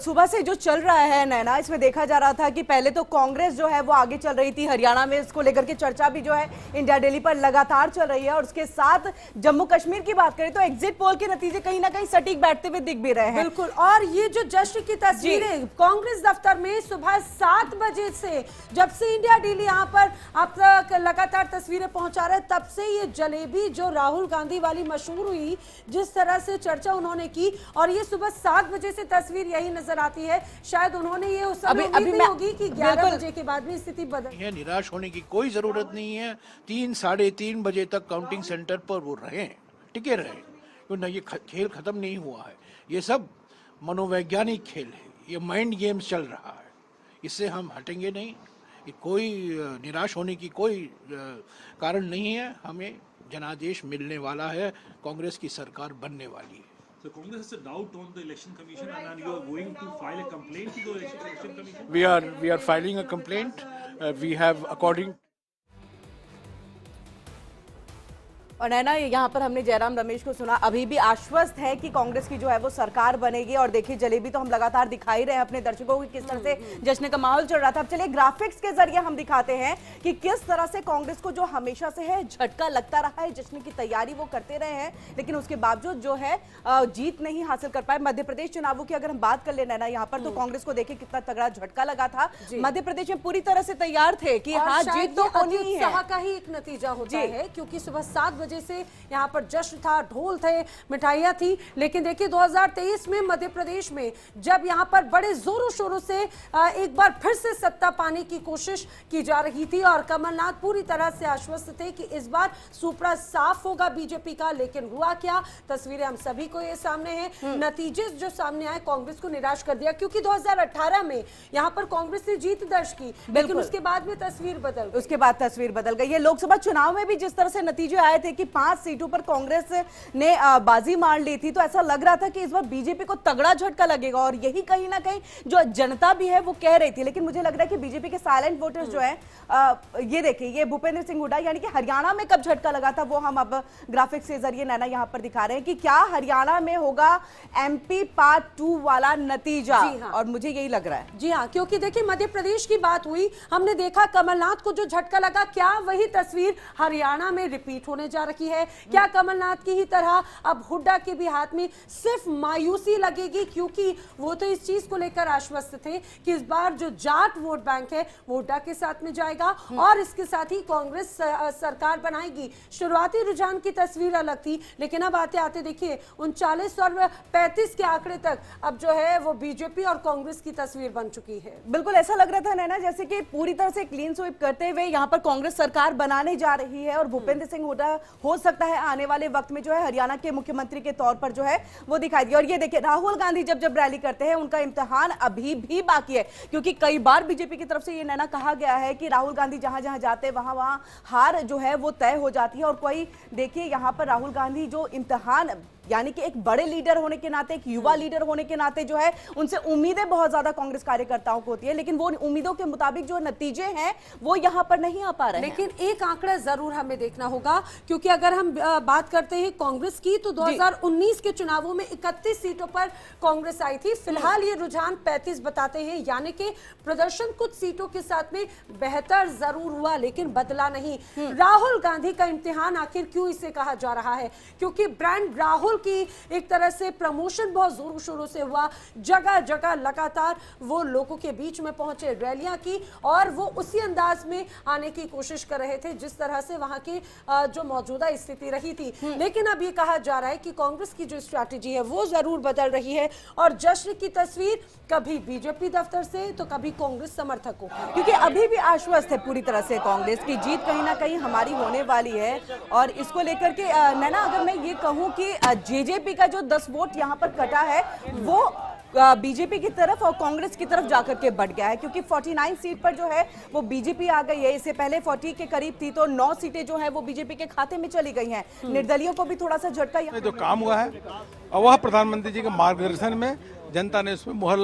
सुबह से जो चल रहा है नैना, इसमें देखा जा रहा था कि पहले तो कांग्रेस जो है वो आगे चल रही थी हरियाणा में, इसको लेकर के चर्चा भी जो है इंडिया डेली पर लगातार चल रही है। और उसके साथ जम्मू कश्मीर की बात करें तो एग्जिट पोल के नतीजे कहीं ना कहीं सटीक बैठते हुए दिख भी रहे हैं। बिल्कुल। और ये जो जश्न की तस्वीरें कांग्रेस दफ्तर में सुबह 7 बजे से, जब से इंडिया डेली यहाँ पर आप तक लगातार तस्वीरें पहुंचा रहे, तब से ये जलेबी जो राहुल गांधी वाली मशहूर हुई, जिस तरह से चर्चा उन्होंने की, और ये सुबह 7 बजे से तस्वीर यही नजर आती है। शायद उन्होंने ये उस समय उम्मीद नहीं होगी कि 11 बजे के बाद में स्थिति बदल है। निराश होने की कोई जरूरत नहीं है। 3 साढ़े 3 बजे तक काउंटिंग सेंटर पर वो रहें, टिके रहें, क्योंकि ये खेल खत्म नहीं हुआ है। ये सब मनोवैज्ञानिक खेल है, ये माइंड गेम्स चल रहा है, इससे हम हटेंगे नहीं। कोई निराश होने की कोई कारण नहीं है। हमें जनादेश मिलने वाला है, कांग्रेस की सरकार बनने वाली है। So Congress has a doubt on the Election Commission, and you are going to file a complaint to the Election Commission? We are filing a complaint. We have according. और नैना, यहाँ पर हमने जयराम रमेश को सुना, अभी भी आश्वस्त है कि कांग्रेस की जो है वो सरकार बनेगी। और देखिए जलेबी तो हम लगातार दिखा ही रहे हैं अपने दर्शकों को किस तरह से जश्न का माहौल चल रहा था। अब चलिए ग्राफिक्स के जरिए हम दिखाते हैं कि किस तरह से कांग्रेस को जो हमेशा से है झटका लगता रहा है। जश्न की तैयारी वो करते रहे हैं, लेकिन उसके बावजूद जो है जीत नहीं हासिल कर पाए। मध्य प्रदेश चुनावों की अगर हम बात कर ले नैना, यहाँ पर तो कांग्रेस को देखिए कितना तगड़ा झटका लगा था। मध्य प्रदेश में पूरी तरह से तैयार थे कि हाँ जीत तो होनी ही है। का ही एक नतीजा होता है, क्योंकि सुबह 7 बजे से यहाँ पर जश्न था, ढोल थे, मिठाइयाँ थी। लेकिन देखिए 2023 में मध्य प्रदेश में जब यहाँ पर बड़े जोरों शोरों से एक बार फिर से सत्ता पाने की कोशिश की जा रही थी, और कमलनाथ पूरी तरह से आश्वस्त थे कि इस बार सुपड़ा साफ होगा बीजेपी का। लेकिन हुआ क्या, तस्वीरें हम सभी को ये सामने हैं। नतीजे जो सामने आए कांग्रेस को निराश कर दिया, क्योंकि 2018 में यहाँ पर कांग्रेस ने जीत दर्ज की, लेकिन उसके बाद में तस्वीर बदल गई। ये लोकसभा चुनाव में भी जिस तरह से नतीजे आए थे कि 5 सीटों पर कांग्रेस ने बाजी मार ली थी, तो ऐसा लग रहा था कि इस बार बीजेपी को तगड़ा झटका लगेगा। और यही कहीं ना कहीं जो जनता भी है वो कह रही थी। लेकिन मुझे लग रहा है कि बीजेपी के साइलेंट वोटर्स जो है, ये देखिए, ये भूपेंद्र सिंह हुड्डा यानी कि हरियाणा में कब झटका लगा था वो हम अब ग्राफिक्स के जरिए नैना यहाँ पर दिखा रहे हैं कि क्या हरियाणा में होगा MP पार्ट 2 वाला नतीजा। हाँ। और मुझे यही लग रहा है। जी हाँ, क्योंकि देखिए मध्य प्रदेश की बात हुई, हमने देखा कमलनाथ को जो झटका लगा, क्या वही तस्वीर हरियाणा में रिपीट होने जा रही है? क्या कमलनाथ की ही तरह अब हुड्डा के भी हाथ में सिर्फ मायूसी लगेगी? क्योंकि वो तो इस चीज को लेकर आश्वस्त थे कि इस बार जो जाट वोट बैंक है वो हुड्डा के साथ में जाएगा, और इसके साथ ही कांग्रेस सरकार बनाएगी। शुरुआती रुझान की तस्वीर अलग थी, लेकिन अब आते आते देखिए 39 और 35 के आंकड़े तक अब जो है वो बीजेपी और कांग्रेस की तस्वीर बन चुकी है। बिल्कुल ऐसा लग रहा था नैना जैसे कि पूरी तरह से क्लीन स्वीप करते हुए यहाँ पर कांग्रेस सरकार बनाने जा रही है, और भूपेंद्र सिंह हुड्डा हो सकता है आने वाले वक्त में जो है हरियाणा के मुख्यमंत्री के तौर पर जो है वो दिखाई दिया। और ये देखिए राहुल गांधी जब रैली करते हैं, उनका इम्तिहान अभी भी बाकी है, क्योंकि कई बार बीजेपी की तरफ से ये नैना कहा गया है कि राहुल गांधी जहां जहां जाते हैं वहां हार जो है वो तय हो जाती है। और कोई देखिए यहाँ पर राहुल गांधी जो इम्तिहान यानी कि एक बड़े लीडर होने के नाते, एक युवा लीडर होने के नाते जो है उनसे उम्मीदें बहुत ज्यादा कांग्रेस कार्यकर्ताओं को होती है, लेकिन वो उम्मीदों के मुताबिक जो नतीजे हैं वो यहां पर नहीं आ पा रहे हैं। लेकिन एक आंकड़ा जरूर हमें देखना होगा, क्योंकि अगर हम बात करते हैं कांग्रेस की, तो 2019 के चुनावों में 31 सीटों पर कांग्रेस आई थी। फिलहाल ये रुझान 35 बताते हैं, यानी कि प्रदर्शन कुछ सीटों के साथ में बेहतर जरूर हुआ, लेकिन बदला नहीं। राहुल गांधी का इम्तिहान आखिर क्यों इसे कहा जा रहा है? क्योंकि ब्रांड राहुल की एक तरह से प्रमोशन बहुत जोरों शोरों से हुआ, जगह जगह लगातार वो लोगों के बीच में पहुंचे, रैलियां की, और वो उसी अंदाज में आने की कोशिश कर रहे थे जिस तरह से वहां की जो मौजूदा स्थिति रही थी। लेकिन अब ये कहा जा रहा है कि कांग्रेस की जो स्ट्रैटेजी है वो जरूर बदल रही है, और जश्न की तस्वीर कभी बीजेपी दफ्तर से तो कभी कांग्रेस समर्थकों, क्योंकि अभी भी आश्वस्त है पूरी तरह से कांग्रेस की जीत कहीं ना कहीं हमारी होने वाली है। और इसको लेकर के नैना अगर मैं ये कहूं कि जेजेपी का जो 10 वोट यहाँ पर कटा है वो बीजेपी की तरफ और कांग्रेस की तरफ जाकर के बढ़ गया है, क्योंकि 49 सीट पर जो है वो बीजेपी आ गई है। इससे पहले 40 के करीब थी, तो 9 सीटें जो है वो बीजेपी के खाते में चली गई हैं। निर्दलीयों को भी थोड़ा सा झटका जो काम हुआ है, और वह प्रधानमंत्री जी के मार्गदर्शन में जनता ने उसमें मुहर